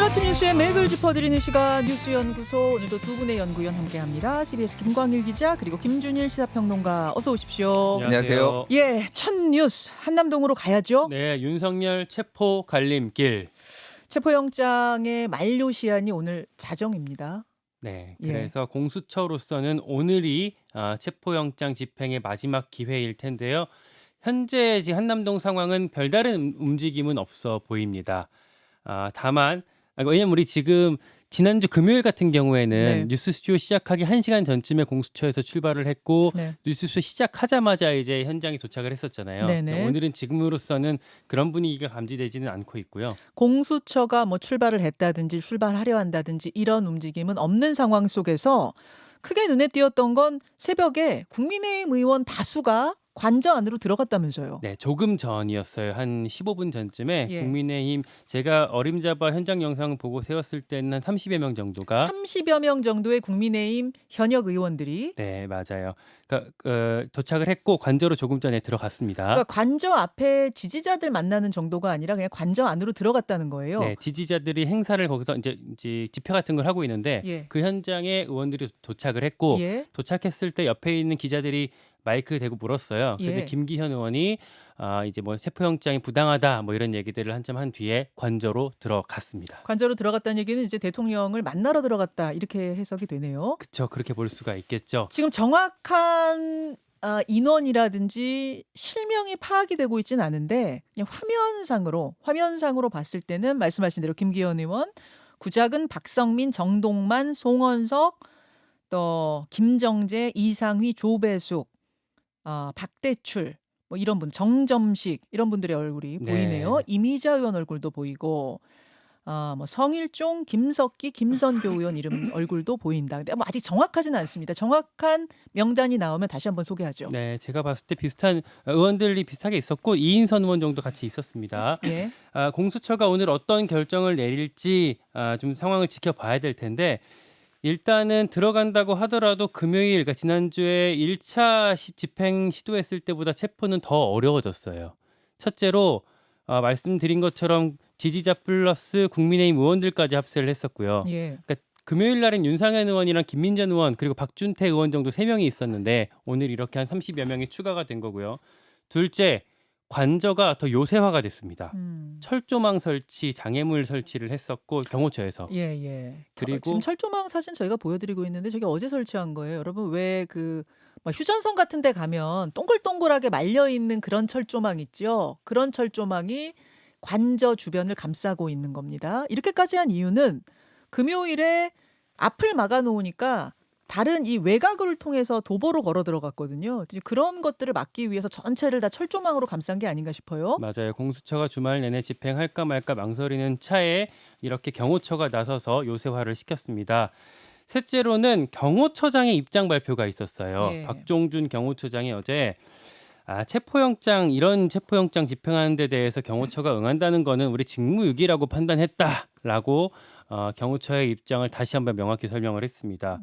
아침 뉴스의 맥을 짚어드리는 시간 뉴스연구소. 오늘도 두 분의 연구위원 함께합니다. CBS 김광일 기자 그리고 김준일 시사평론가 어서 오십시오. 안녕하세요. 예, 첫 뉴스 한남동으로 가야죠. 네, 윤석열 체포 갈림길. 체포영장의 만료 시한이 오늘 자정입니다. 네, 예. 그래서 공수처로서는 오늘이 체포영장 집행의 마지막 기회일 텐데요. 현재 한남동 상황은 별다른 움직임은 없어 보입니다. 다만 왜냐면 우리 지금 지난주 금요일 같은 경우에는 네. 뉴스 스튜디오 시작하기 1시간 전쯤에 공수처에서 출발을 했고 네. 뉴스 스튜디오 시작하자마자 이제 현장에 도착을 했었잖아요. 네네. 오늘은 지금으로서는 그런 분위기가 감지되지는 않고 있고요. 공수처가 뭐 출발을 했다든지 출발하려 한다든지 이런 움직임은 없는 상황 속에서 크게 눈에 띄었던 건 새벽에 국민의힘 의원 다수가 관저 안으로 들어갔다면서요. 네, 조금 전이었어요. 한 15분 전쯤에 예. 국민의힘 제가 어림잡아 현장 영상 보고 세웠을 때는 한 30여 명 정도가 30여 명 정도의 국민의힘 현역 의원들이 네, 맞아요. 그러니까 도착을 했고 관저로 조금 전에 들어갔습니다. 그러니까 관저 앞에 지지자들 만나는 정도가 아니라 그냥 관저 안으로 들어갔다는 거예요. 네, 지지자들이 행사를 거기서 이제 집회 같은 걸 하고 있는데 예. 그 현장에 의원들이 도착을 했고 예. 도착했을 때 옆에 있는 기자들이 마이크 대고 물었어요. 근데 예. 김기현 의원이 이제 뭐 체포영장이 부당하다 뭐 이런 얘기들을 한참 한 뒤에 관저로 들어갔습니다. 관저로 들어갔다는 얘기는 이제 대통령을 만나러 들어갔다 이렇게 해석이 되네요. 그렇죠. 그렇게 볼 수가 있겠죠. 지금 정확한 인원이라든지 실명이 파악이 되고 있지는 않은데 그냥 화면상으로 봤을 때는 말씀하신 대로 김기현 의원, 구작은 박성민, 정동만, 송원석, 또 김정재, 이상휘, 조배숙, 박대출 뭐 이런 분, 정점식 이런 분들의 얼굴이 네. 보이네요. 이미자 의원 얼굴도 보이고 뭐 성일종, 김석기, 김선교 의원 이름 얼굴도 보인다. 근데 뭐 아직 정확하지는 않습니다. 정확한 명단이 나오면 다시 한번 소개하죠. 네, 제가 봤을 때 비슷한 의원들이 비슷하게 있었고 이인선 의원 정도 같이 있었습니다. 예. 공수처가 오늘 어떤 결정을 내릴지 좀 상황을 지켜봐야 될 텐데 일단은 들어간다고 하더라도 금요일, 그러니까 지난주에 1차 집행 시도했을 때보다 체포는 더 어려워졌어요. 첫째로 말씀드린 것처럼 지지자 플러스 국민의힘 의원들까지 합세를 했었고요. 예. 그러니까 금요일 날엔 윤상현 의원이랑 김민전 의원 그리고 박준태 의원 정도 3명이 있었는데 오늘 이렇게 한 30여 명이 추가가 된 거고요. 둘째, 관저가 더 요새화가 됐습니다. 철조망 설치, 장애물 설치를 했었고 경호처에서. 예, 예. 그리고 지금 철조망 사진 저희가 보여드리고 있는데 저게 어제 설치한 거예요. 여러분 왜 막 휴전선 같은 데 가면 동글동글하게 말려 있는 그런 철조망 있죠. 그런 철조망이 관저 주변을 감싸고 있는 겁니다. 이렇게까지 한 이유는 금요일에 앞을 막아 놓으니까 다른 이 외곽을 통해서 도보로 걸어 들어갔거든요. 이제 그런 것들을 막기 위해서 전체를 다 철조망으로 감싼 게 아닌가 싶어요. 맞아요. 공수처가 주말 내내 집행할까 말까 망설이는 차에 이렇게 경호처가 나서서 요새화를 시켰습니다. 셋째로는 경호처장의 입장 발표가 있었어요. 예. 박종준 경호처장이 어제 이런 체포영장 집행하는 데 대해서 경호처가 응한다는 거는 우리 직무유기라고 판단했다라고 경호처의 입장을 다시 한번 명확히 설명을 했습니다.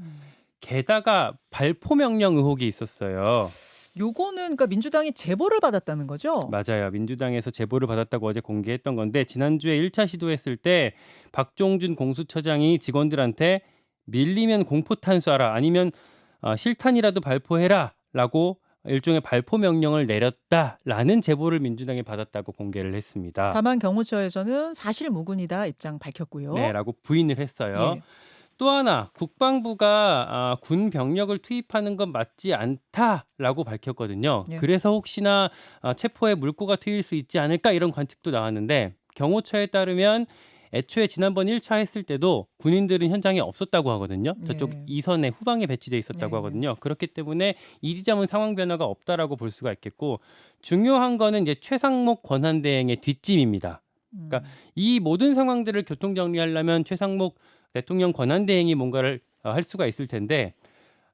게다가 발포 명령 의혹이 있었어요. 요거는 그러니까 민주당이 제보를 받았다는 거죠? 맞아요. 민주당에서 제보를 받았다고 어제 공개했던 건데 지난주에 1차 시도했을 때 박종준 공수처장이 직원들한테 밀리면 공포탄 쏴라 아니면 실탄이라도 발포해라 라고 일종의 발포 명령을 내렸다라는 제보를 민주당이 받았다고 공개를 했습니다. 다만 경호처에서는 사실 무근이다 입장 밝혔고요. 네, 라고 부인을 했어요. 예. 또 하나 국방부가 군 병력을 투입하는 건 맞지 않다라고 밝혔거든요. 예. 그래서 혹시나 체포에 물꼬가 트일 수 있지 않을까 이런 관측도 나왔는데 경호처에 따르면 애초에 지난번 1차 했을 때도 군인들은 현장에 없었다고 하거든요. 저쪽 예. 이선에 후방에 배치돼 있었다고 네. 하거든요. 그렇기 때문에 이 지점은 상황 변화가 없다라고 볼 수가 있겠고 중요한 거는 이제 최상목 권한대행의 뒷짐입니다. 그러니까 이 모든 상황들을 교통 정리하려면 최상목 대통령 권한대행이 뭔가를 할 수가 있을 텐데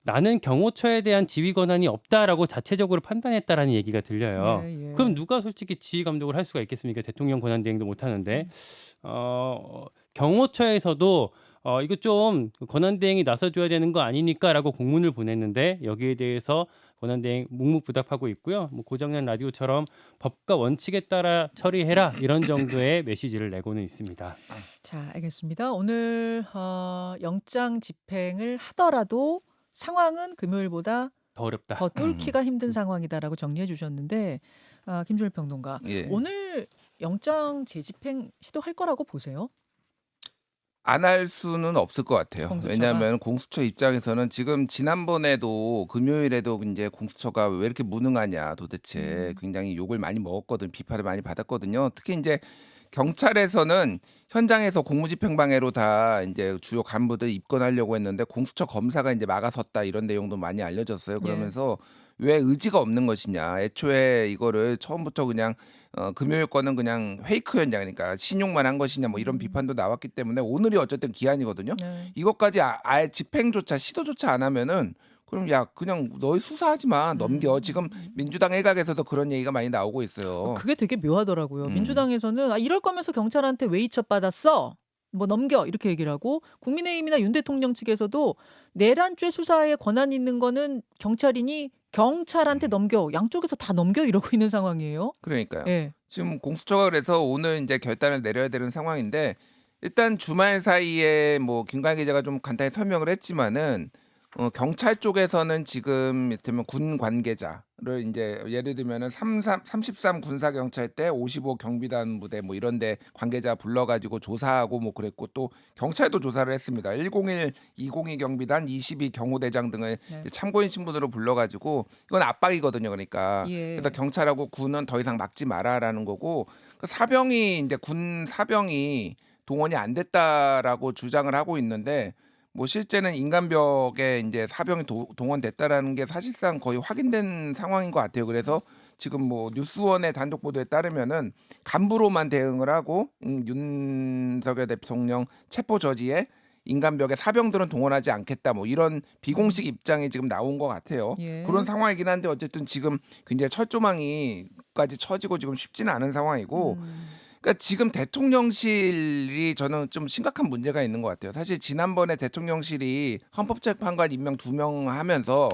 나는 경호처에 대한 지휘 권한이 없다라고 자체적으로 판단했다라는 얘기가 들려요. 예, 예. 그럼 누가 솔직히 지휘 감독을 할 수가 있겠습니까? 대통령 권한대행도 못 하는데 경호처에서도 이거 좀 권한대행이 나서줘야 되는 거 아니니까라고 공문을 보냈는데 여기에 대해서 권한대행 묵묵부답하고 있고요. 뭐 고장난 라디오처럼 법과 원칙에 따라 처리해라 이런 정도의 메시지를 내고는 있습니다. 자, 알겠습니다. 오늘 영장 집행을 하더라도 상황은 금요일보다 더 어렵다. 더 뚫기가 힘든 상황이다라고 정리해 주셨는데 김준일 평론가, 예. 오늘 영장 재집행 시도할 거라고 보세요? 안 할 수는 없을 것 같아요. 공수처가? 왜냐하면 공수처 입장에서는 지금 지난번에도 금요일에도 이제 공수처가 왜 이렇게 무능하냐 도대체 굉장히 욕을 많이 먹었거든, 비판을 많이 받았거든요. 특히 이제 경찰에서는 현장에서 공무집행방해로 다 이제 주요 간부들 입건하려고 했는데 공수처 검사가 이제 막아섰다 이런 내용도 많이 알려졌어요. 예. 그러면서 왜 의지가 없는 것이냐. 애초에 이거를 처음부터 그냥 금요일 거는 그냥 페이크였냐, 그러니까 신용만 한 것이냐 뭐 이런 비판도 나왔기 때문에 오늘이 어쨌든 기한이거든요. 네. 이것까지 아예 집행조차 시도조차 안 하면은 그럼 야 그냥 너희 수사하지 마, 넘겨. 지금 민주당 일각에서도 그런 얘기가 많이 나오고 있어요. 그게 되게 묘하더라고요. 음. 민주당에서는 이럴 거면서 경찰한테 왜 이첩 받았어? 뭐 넘겨 이렇게 얘기를 하고, 국민의힘이나 윤 대통령 측에서도 내란죄 수사에 권한 있는 거는 경찰이니 경찰한테 넘겨, 양쪽에서 다 넘겨 이러고 있는 상황이에요. 그러니까요. 예. 지금 공수처가 그래서 오늘 이제 결단을 내려야 되는 상황인데, 일단 주말 사이에 뭐 김광희 기자가 좀 간단히 설명을 했지만은 경찰 쪽에서는 지금 이를테면 군 관계자를 이제 예를 들면은 33 군사 경찰대 55 경비단 부대 뭐 이런데 관계자 불러가지고 조사하고 뭐 그랬고, 또 경찰도 조사를 했습니다. 101, 202 경비단, 22 경호대장 등을 네. 이제 참고인 신분으로 불러가지고, 이건 압박이거든요. 그러니까 예. 그래서 경찰하고 군은 더 이상 막지 마라라는 거고, 그 사병이 이제 군 사병이 동원이 안 됐다라고 주장을 하고 있는데, 뭐 실제는 인간벽에 이제 사병이 동원됐다라는 게 사실상 거의 확인된 상황인 것 같아요. 그래서 지금 뭐 뉴스원의 단독 보도에 따르면은 간부로만 대응을 하고 윤석열 대통령 체포 저지에 인간벽에 사병들은 동원하지 않겠다, 뭐 이런 비공식 입장이 지금 나온 것 같아요. 예. 그런 상황이긴 한데 어쨌든 지금 굉장히 철조망이까지 쳐지고 지금 쉽지는 않은 상황이고, 그러니까 지금 대통령실이 저는 좀 심각한 문제가 있는 것 같아요. 사실 지난번에 대통령실이 헌법재판관 임명 2명 하면서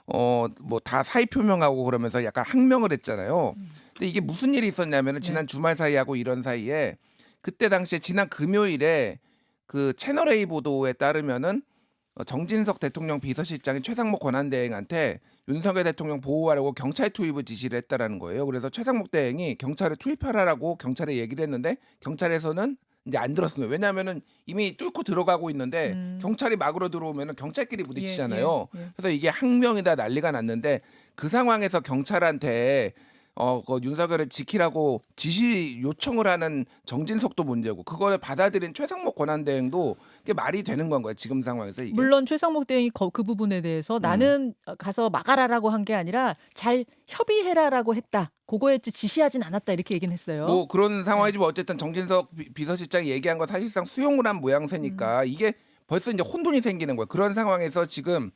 뭐 다 사의 표명하고 그러면서 약간 항명을 했잖아요. 근데 이게 무슨 일이 있었냐면은 지난 주말 사이하고 이런 사이에, 그때 당시에 지난 금요일에 그 채널 A 보도에 따르면은 정진석 대통령 비서실장이 최상목 권한대행한테 윤석열 대통령 보호하려고 경찰 투입을 지시를 했다라는 거예요. 그래서 최상목 대행이 경찰을 투입하라고 경찰에 얘기를 했는데 경찰에서는 이제 안 들었습니다. 왜냐하면은 이미 뚫고 들어가고 있는데 경찰이 막으로 들어오면은 경찰끼리 부딪히잖아요. 예. 그래서 이게 항명이다 난리가 났는데, 그 상황에서 경찰한테 그 윤석열을 지키라고 지시 요청을 하는 정진석도 문제고, 그걸 받아들인 최상목 권한대행도 그게 말이 되는 건 거예요. 지금 상황에서 이게. 물론 최상목 대행이 그 부분에 대해서 나는 가서 막아라라고 한 게 아니라 잘 협의해라라고 했다, 그거에 지시하진 않았다 이렇게 얘기는 했어요. 뭐 그런 상황이지만 어쨌든 정진석 비서실장이 얘기한 건 사실상 수용을 한 모양새니까 이게 벌써 이제 혼돈이 생기는 거예요. 그런 상황에서 지금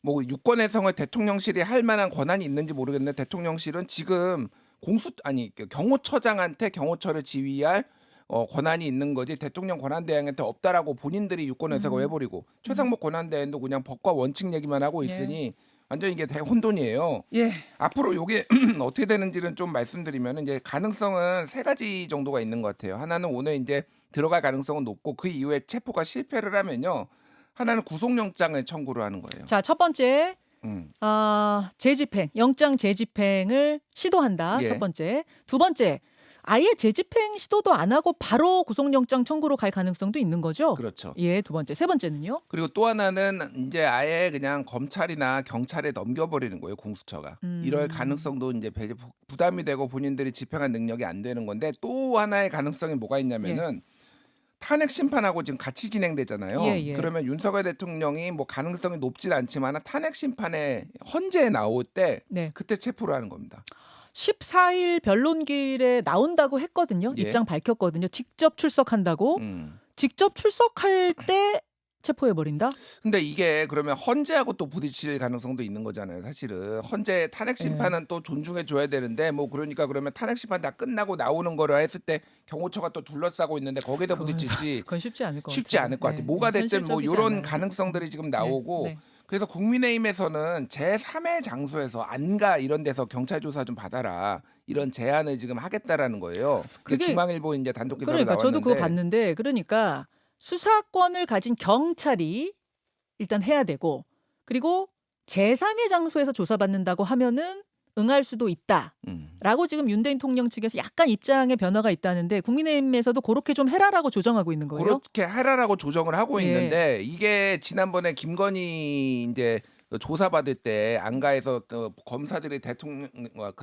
뭐 유권 해석을 대통령실이 할 만한 권한이 있는지 모르겠는데, 대통령실은 지금 경호처장한테 경호처를 지휘할 권한이 있는 거지 대통령 권한대행한테 없다라고 본인들이 유권 해석을 해버리고, 최상목 권한대행도 그냥 법과 원칙 얘기만 하고 있으니 완전 이게 대혼돈이에요. 예. 앞으로 이게 어떻게 되는지는 좀 말씀드리면, 이제 가능성은 세 가지 정도가 있는 것 같아요. 하나는 오늘 이제 들어갈 가능성은 높고, 그 이후에 체포가 실패를 하면요, 하나는 구속영장을 청구를 하는 거예요. 자, 첫 번째 재집행, 영장 재집행을 시도한다. 예. 첫 번째. 두 번째, 아예 재집행 시도도 안 하고 바로 구속영장 청구로 갈 가능성도 있는 거죠. 그렇죠. 예, 두 번째. 세 번째는요? 그리고 또 하나는 이제 아예 그냥 검찰이나 경찰에 넘겨버리는 거예요, 공수처가. 이럴 가능성도 이제 부담이 되고 본인들이 집행할 능력이 안 되는 건데, 또 하나의 가능성이 뭐가 있냐면은 탄핵 심판하고 지금 같이 진행되잖아요. 예. 그러면 윤석열 대통령이 뭐 가능성이 높진 않지만 탄핵 심판에 헌재에 나올 때 네. 그때 체포를 하는 겁니다. 14일 변론길에 나온다고 했거든요. 예. 입장 밝혔거든요. 직접 출석한다고. 직접 출석할 때 체포해 버린다? 근데 이게 그러면 헌재하고 또 부딪힐 가능성도 있는 거잖아요. 사실은 헌재 탄핵 예. 심판은 또 존중해 줘야 되는데 뭐 그러니까 그러면 탄핵 심판 다 끝나고 나오는 거라 했을 때 경호처가 또 둘러싸고 있는데 거기다 부딪힐지 그건 쉽지 않을 것 쉽지 같아요. 않을 것 같아요. 네. 뭐가 됐든 뭐 현실적이지 이런 않아요. 가능성들이 지금 네. 나오고 네. 그래서 국민의힘에서는 제3의 장소에서 안가 이런 데서 경찰 조사 좀 받아라 이런 제안을 지금 하겠다라는 거예요. 그 그게 중앙일보 이제 단독 기사로 그러니까 저도 그거 나왔는데 봤는데 그러니까 수사권을 가진 경찰이 일단 해야 되고 그리고 제3의 장소에서 조사받는다고 하면은 응할 수도 있다라고 지금 윤대인 통령 측에서 약간 입장의 변화가 있다는데 국민의힘에서도 그렇게 좀 해라라고 조정하고 있는 거예요. 그렇게 하라라고 조정을 하고 예. 있는데 이게 지난번에 김건희 이제 조사받을 때 안가에서 검사들이 대통령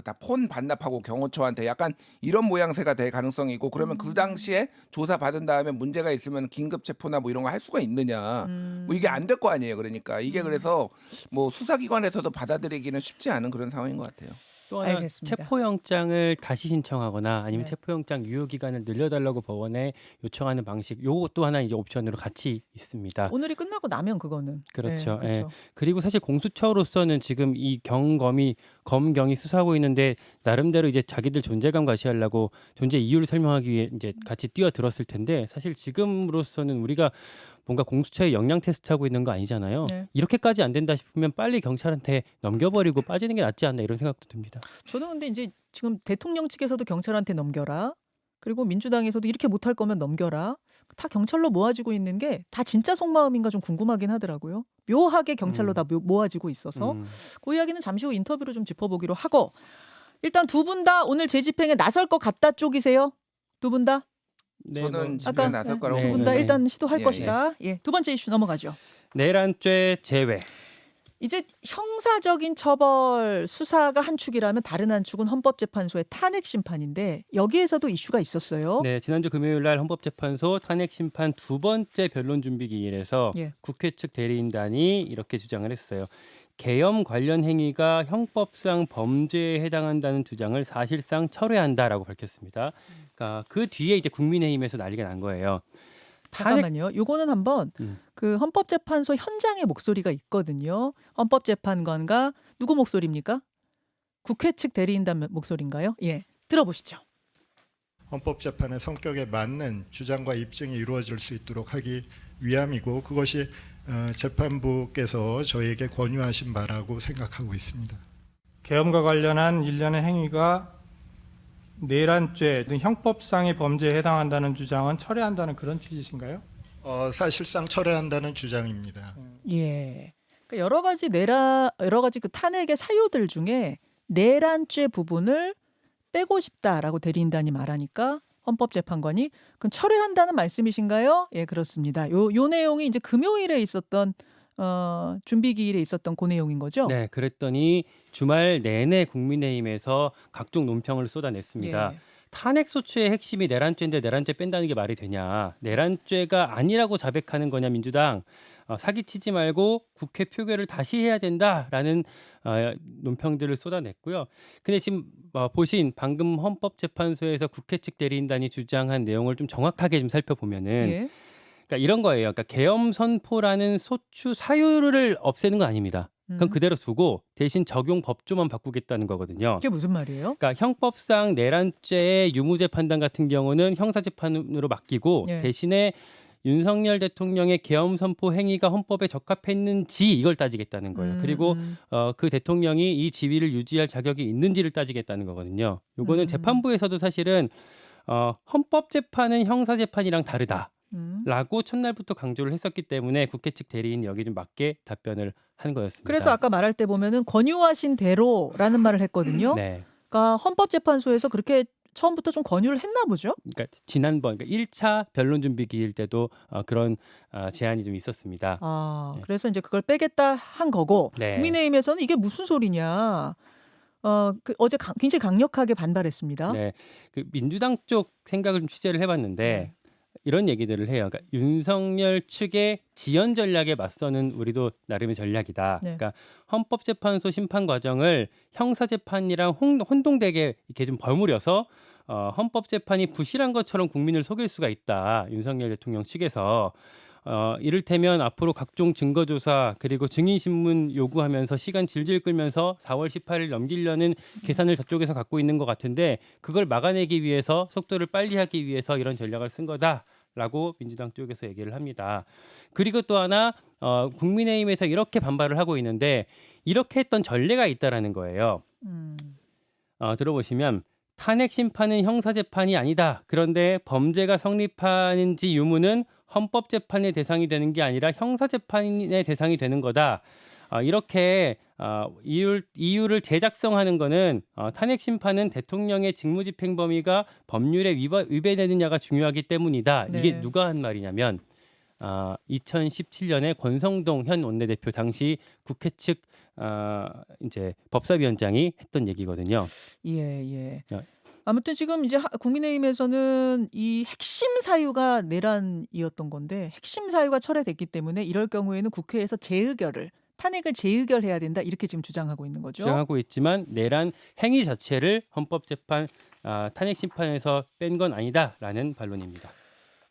다 폰 반납하고 경호처한테 약간 이런 모양새가 될 가능성이 있고 그러면 그 당시에 조사 받은 다음에 문제가 있으면 긴급 체포나 뭐 이런 거 할 수가 있느냐 뭐 이게 안 될 거 아니에요. 그러니까 이게 그래서 뭐 수사기관에서도 받아들이기는 쉽지 않은 그런 상황인 것 같아요. 또 하나 알겠습니다. 체포영장을 다시 신청하거나 아니면 네. 체포영장 유효기간을 늘려달라고 법원에 요청하는 방식 요것도 하나 이제 옵션으로 같이 있습니다. 오늘이 끝나고 나면 그거는 그렇죠. 네, 그렇죠. 그리고 사실 공수처로서는 지금 이 검경이 수사하고 있는데 나름대로 이제 자기들 존재감 과시하려고 존재 이유를 설명하기 위해 이제 같이 뛰어들었을 텐데 사실 지금으로서는 우리가 뭔가 공수처에 역량 테스트하고 있는 거 아니잖아요. 네. 이렇게까지 안 된다 싶으면 빨리 경찰한테 넘겨버리고 빠지는 게 낫지 않나 이런 생각도 듭니다. 저는 근데 이제 지금 대통령 측에서도 경찰한테 넘겨라. 그리고 민주당에서도 이렇게 못할 거면 넘겨라. 다 경찰로 모아지고 있는 게 다 진짜 속마음인가 좀 궁금하긴 하더라고요. 묘하게 경찰로 다 모아지고 있어서 그 이야기는 잠시 후 인터뷰로 좀 짚어보기로 하고 일단 두 분 다 오늘 재집행에 나설 것 같다 쪽이세요? 두 분 다? 네, 저는 뭐, 집에 아까 나설 거라고 두 분 다 보는데 일단 시도할 예, 것이다. 예. 두 번째 이슈 넘어가죠. 내란죄 제외. 이제 형사적인 처벌 수사가 한 축이라면 다른 한 축은 헌법재판소의 탄핵 심판인데 여기에서도 이슈가 있었어요. 네, 지난주 금요일 날 헌법재판소 탄핵 심판 두 번째 변론 준비 기일에서 예. 국회 측 대리인단이 이렇게 주장을 했어요. 계엄 관련 행위가 형법상 범죄에 해당한다는 주장을 사실상 철회한다라고 밝혔습니다. 그러니까 그 뒤에 이제 국민의힘에서 난리가 난 거예요. 잠깐만요. 요거는 한번 그 헌법재판소 현장의 목소리가 있거든요. 헌법재판관과 누구 목소리입니까? 국회 측 대리인단 목소리인가요? 예. 들어보시죠. 헌법재판의 성격에 맞는 주장과 입증이 이루어질 수 있도록 하기 위함이고 그것이 재판부께서 저희에게 권유하신 바라고 생각하고 있습니다. 계엄과 관련한 일련의 행위가 내란죄 등 형법상의 범죄에 해당한다는 주장은 철회한다는 그런 취지신가요? 사실상 철회한다는 주장입니다. 예. 그러니까 여러 가지 그 탄핵의 사유들 중에 내란죄 부분을 빼고 싶다라고 대리인단이 말하니까 헌법재판관이 그럼 철회한다는 말씀이신가요? 예, 그렇습니다. 요 내용이 이제 금요일에 있었던 준비기일에 있었던 그 내용인 거죠? 네, 그랬더니 주말 내내 국민의힘에서 각종 논평을 쏟아냈습니다. 예. 탄핵 소추의 핵심이 내란죄인데 내란죄 뺀다는 게 말이 되냐? 내란죄가 아니라고 자백하는 거냐 민주당? 사기치지 말고 국회 표결을 다시 해야 된다라는 논평들을 쏟아냈고요. 근데 지금 보신 방금 헌법재판소에서 국회 측 대리인단이 주장한 내용을 좀 정확하게 좀 살펴보면은 예. 그러니까 이런 거예요. 그러니까 계엄 선포라는 소추 사유를 없애는 건 아닙니다. 그건 그대로 두고 대신 적용 법조만 바꾸겠다는 거거든요. 그게 무슨 말이에요? 그러니까 형법상 내란죄의 유무죄 판단 같은 경우는 형사재판으로 맡기고 예. 대신에 윤석열 대통령의 계엄 선포 행위가 헌법에 적합했는지 이걸 따지겠다는 거예요. 그리고 그 대통령이 이 지위를 유지할 자격이 있는지를 따지겠다는 거거든요. 요거는 재판부에서도 사실은 헌법재판은 형사재판이랑 다르다. 라고 첫날부터 강조를 했었기 때문에 국회 측 대리인 여기 좀 맞게 답변을 한 거였습니다. 그래서 아까 말할 때 보면은 권유하신 대로라는 말을 했거든요. 네. 그러니까 헌법재판소에서 그렇게 처음부터 좀 권유를 했나 보죠. 그러니까 지난번 1차 변론 준비 기일 때도 그런 제안이 좀 있었습니다. 네. 그래서 이제 그걸 빼겠다 한 거고 네. 국민의힘에서는 이게 무슨 소리냐. 어제 굉장히 강력하게 반발했습니다. 네. 그 민주당 쪽 생각을 좀 취재를 해봤는데 네. 이런 얘기들을 해요. 그러니까 윤석열 측의 지연 전략에 맞서는 우리도 나름의 전략이다. 네. 그러니까 헌법재판소 심판 과정을 형사재판이랑 혼동되게 이렇게 좀 버무려서 헌법재판이 부실한 것처럼 국민을 속일 수가 있다. 윤석열 대통령 측에서 이를테면 앞으로 각종 증거조사 그리고 증인신문 요구하면서 시간 질질 끌면서 4월 18일 넘기려는 계산을 저쪽에서 갖고 있는 것 같은데 그걸 막아내기 위해서 속도를 빨리 하기 위해서 이런 전략을 쓴 거다라고 민주당 쪽에서 얘기를 합니다. 그리고 또 하나 국민의힘에서 이렇게 반발을 하고 있는데 이렇게 했던 전례가 있다라는 거예요. 들어보시면 탄핵 심판은 형사재판이 아니다. 그런데 범죄가 성립하는지 유무는 헌법재판의 대상이 되는 게 아니라 형사재판의 대상이 되는 거다. 이렇게 이유를 재작성하는 거는 탄핵 심판은 대통령의 직무집행 범위가 법률에 위배되느냐가 중요하기 때문이다. 이게 네. 누가 한 말이냐면 2017년에 권성동 현 원내대표 당시 국회 측 이제 법사위원장이 했던 얘기거든요. 예. 야. 아무튼 지금 이제 국민의힘에서는 이 핵심 사유가 내란이었던 건데 핵심 사유가 철회됐기 때문에 이럴 경우에는 국회에서 탄핵을 재의결해야 된다 이렇게 지금 주장하고 있는 거죠. 주장하고 있지만 내란 행위 자체를 헌법재판 탄핵 심판에서 뺀 건 아니다라는 반론입니다.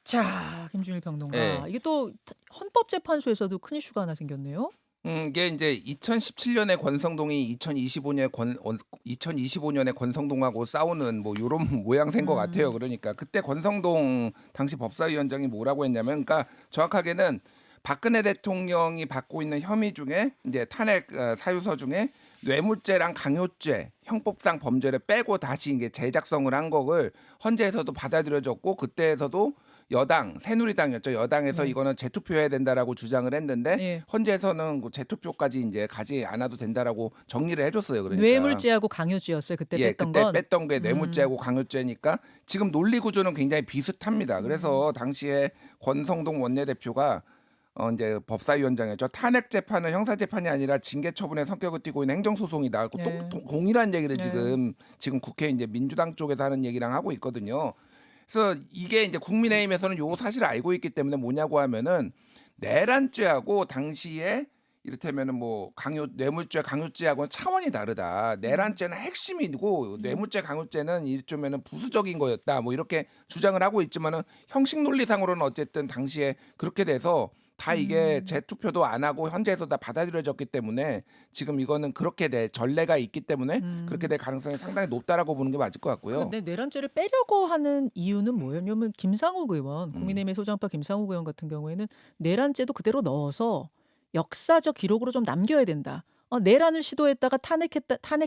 자, 김준일 평론가. 네. 이게 또 헌법재판소에서도 큰 이슈가 하나 생겼네요. 이게 이제 2017년에 권성동이 2025년에 권성동하고 싸우는 뭐 이런 모양새인 것 같아요. 그러니까 그때 권성동 당시 법사위원장이 뭐라고 했냐면, 그러니까 정확하게는 박근혜 대통령이 받고 있는 혐의 중에 이제 탄핵 사유서 중에 뇌물죄랑 강요죄 형법상 범죄를 빼고 다시 이게 재작성을 한 거를 헌재에서도 받아들여졌고 그때에서도 여당 새누리당이었죠. 여당에서 네. 이거는 재투표해야 된다라고 주장을 했는데 네. 헌재에서는 그 재투표까지 이제 가지 않아도 된다라고 정리를 해줬어요. 그러니까 뇌물죄하고 강요죄였어요. 그때 뺐던 그때 건. 뺐던 게 뇌물죄하고 강요죄니까 지금 논리 구조는 굉장히 비슷합니다. 그래서 당시에 권성동 원내대표가 이제 법사위원장이었죠. 탄핵 재판은 형사 재판이 아니라 징계 처분의 성격을 띠고 있는 행정소송이다. 네. 동일한 얘기를 네. 지금 국회 이제 민주당 쪽에서 하는 얘기랑 하고 있거든요. 그래서 이게 이제 국민의힘에서는 요 사실을 알고 있기 때문에 뭐냐고 하면은 내란죄하고 당시에 이를테면은 뭐 뇌물죄 강요죄하고는 차원이 다르다. 내란죄는 핵심이고 뇌물죄 강요죄는 일종면은 부수적인 거였다. 뭐 이렇게 주장을 하고 있지만은 형식 논리상으로는 어쨌든 당시에 그렇게 돼서 다 이게 재투표도 안 하고 헌재에서 다 받아들여졌기 때문에 지금 이거는 그렇게 돼 전례가 있기 때문에 그렇게 될 가능성이 상당히 높다라고 보는 게 맞을 것 같고요. 그런데 내란죄를 빼려고 하는 이유는 뭐예요? 왜냐면 김상욱 의원, 국민의힘의 소장파 김상욱 의원 같은 경우에는 내란죄도 그대로 넣어서 역사적 기록으로 좀 남겨야 된다. 내란을 시도했다가 탄핵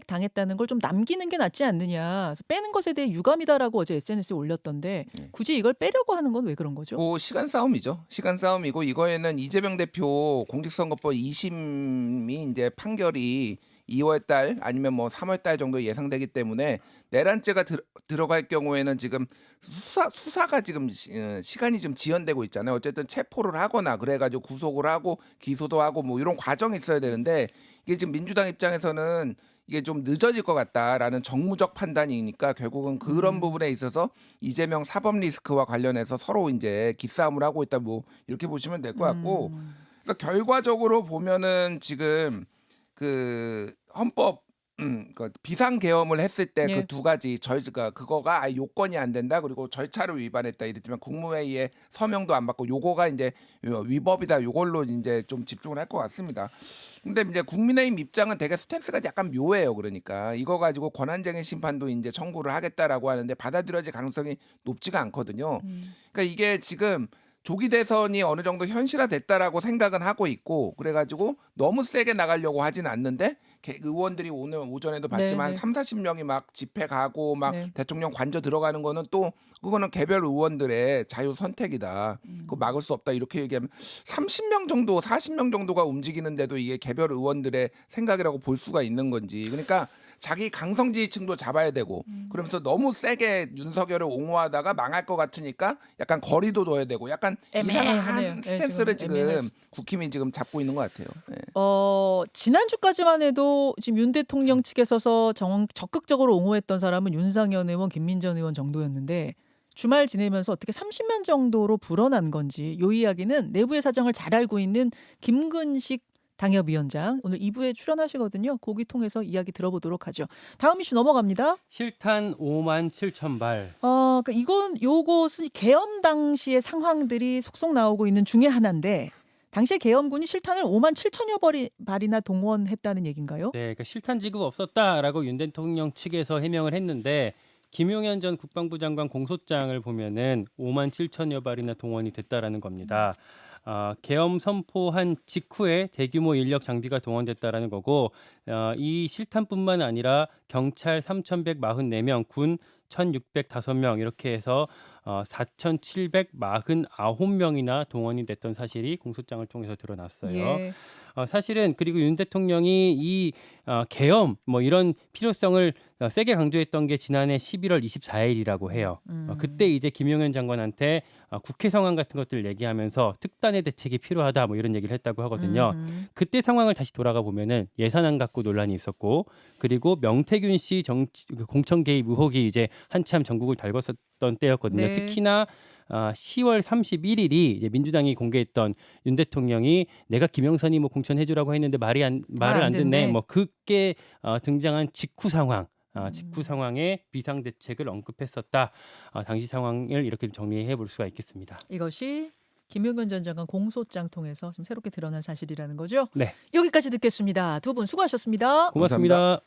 당했다는 걸 좀 남기는 게 낫지 않느냐. 그래서 빼는 것에 대해 유감이다라고 어제 SNS에 올렸던데 굳이 이걸 빼려고 하는 건 왜 그런 거죠? 시간 싸움이죠. 시간 싸움이고 이거에는 이재명 대표 공직선거법 2심이 이제 판결이 2월 달 아니면 뭐 3월 달 정도 예상되기 때문에 내란죄가 들어갈 경우에는 지금 수사가 지금 시간이 좀 지연되고 있잖아요. 어쨌든 체포를 하거나 그래가지고 구속을 하고 기소도 하고 뭐 이런 과정이 있어야 되는데 이게 지금 민주당 입장에서는 이게 좀 늦어질 것 같다라는 정무적 판단이니까 결국은 그런 부분에 있어서 이재명 사법 리스크와 관련해서 서로 이제 기싸움을 하고 있다 뭐 이렇게 보시면 될 것 같고 그래서 결과적으로 보면은 지금 그 헌법 그 비상계엄을 했을 때 그 예. 두 가지 그거가 아예 요건이 안 된다 그리고 절차를 위반했다 이랬지만 국무회의에 서명도 안 받고 요거가 이제 위법이다 요걸로 이제 좀 집중을 할 것 같습니다. 근데 이제 국민의힘 입장은 되게 스탠스가 약간 묘해요. 그러니까 이거 가지고 권한쟁의 심판도 이제 청구를 하겠다라고 하는데 받아들여질 가능성이 높지가 않거든요. 그러니까 이게 지금 조기 대선이 어느 정도 현실화됐다라고 생각은 하고 있고 그래가지고 너무 세게 나가려고 하진 않는데 의원들이 오늘 오전에도 봤지만 네. 30-40명이 막 집회 가고 막 네. 대통령 관저 들어가는 거는 또 그거는 개별 의원들의 자유 선택이다. 그거 막을 수 없다 이렇게 얘기하면 30명 정도 40명 정도가 움직이는데도 이게 개별 의원들의 생각이라고 볼 수가 있는 건지 그러니까 자기 강성 지지층도 잡아야 되고 그러면서 너무 세게 윤석열을 옹호하다가 망할 것 같으니까 약간 거리도 둬야 되고 약간 애매하네요. 이상한 네, 스탠스를 지금 애매할 지금 국힘이 지금 잡고 있는 것 같아요. 네. 지난주까지만 해도 지금 윤 대통령 측에 서서 적극적으로 옹호했던 사람은 윤상현 의원, 김민전 의원 정도였는데 주말 지내면서 어떻게 30명 정도로 불어난 건지 이 이야기는 내부의 사정을 잘 알고 있는 김근식 당협위원장 오늘 2부에 출연하시거든요. 거기 통해서 이야기 들어보도록 하죠. 다음 이슈 넘어갑니다. 실탄 5만 7천 발. 그러니까 요것은 계엄 당시의 상황들이 속속 나오고 있는 중에 하나인데 당시에 계엄군이 실탄을 5만 7천여 발이나 동원했다는 얘기인가요? 네, 그러니까 실탄 지급 없었다라고 윤 대통령 측에서 해명을 했는데 김용현 전 국방부 장관 공소장을 보면은 5만 7천여 발이나 동원이 됐다라는 겁니다. 계엄 선포한 직후에 대규모 인력 장비가 동원됐다라는 거고 이 실탄뿐만 아니라 경찰 3,144명, 군 1,605명 이렇게 해서 4,749명이나 동원이 됐던 사실이 공소장을 통해서 드러났어요. 예. 사실은 그리고 윤 대통령이 이 계엄 뭐 이런 필요성을 세게 강조했던 게 지난해 11월 24일이라고 해요. 그때 이제 김용현 장관한테 국회 상황 같은 것들을 얘기하면서 특단의 대책이 필요하다 뭐 이런 얘기를 했다고 하거든요. 그때 상황을 다시 돌아가 보면은 예산안 갖고 논란이 있었고 그리고 명태균 씨 공천 개입 의혹이 이제 한참 전국을 달궜었던 때였거든요. 네. 특히나 10월 31일이 이제 민주당이 공개했던 윤 대통령이 내가 김영선이 뭐 공천해주라고 했는데 말을 안 듣네. 뭐 그게 등장한 직후 상황. 직후 상황에 비상 대책을 언급했었다. 당시 상황을 이렇게 정리해 볼 수가 있겠습니다. 이것이 김용현 전 장관 공소장 통해서 좀 새롭게 드러난 사실이라는 거죠. 네. 여기까지 듣겠습니다. 두 분 수고하셨습니다. 고맙습니다.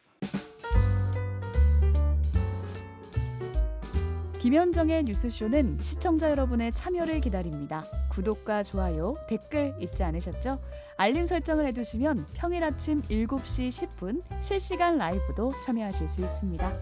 김현정의 뉴스쇼는 시청자 여러분의 참여를 기다립니다. 구독과 좋아요, 댓글 잊지 않으셨죠? 알림 설정을 해두시면 평일 아침 7시 10분 실시간 라이브도 참여하실 수 있습니다.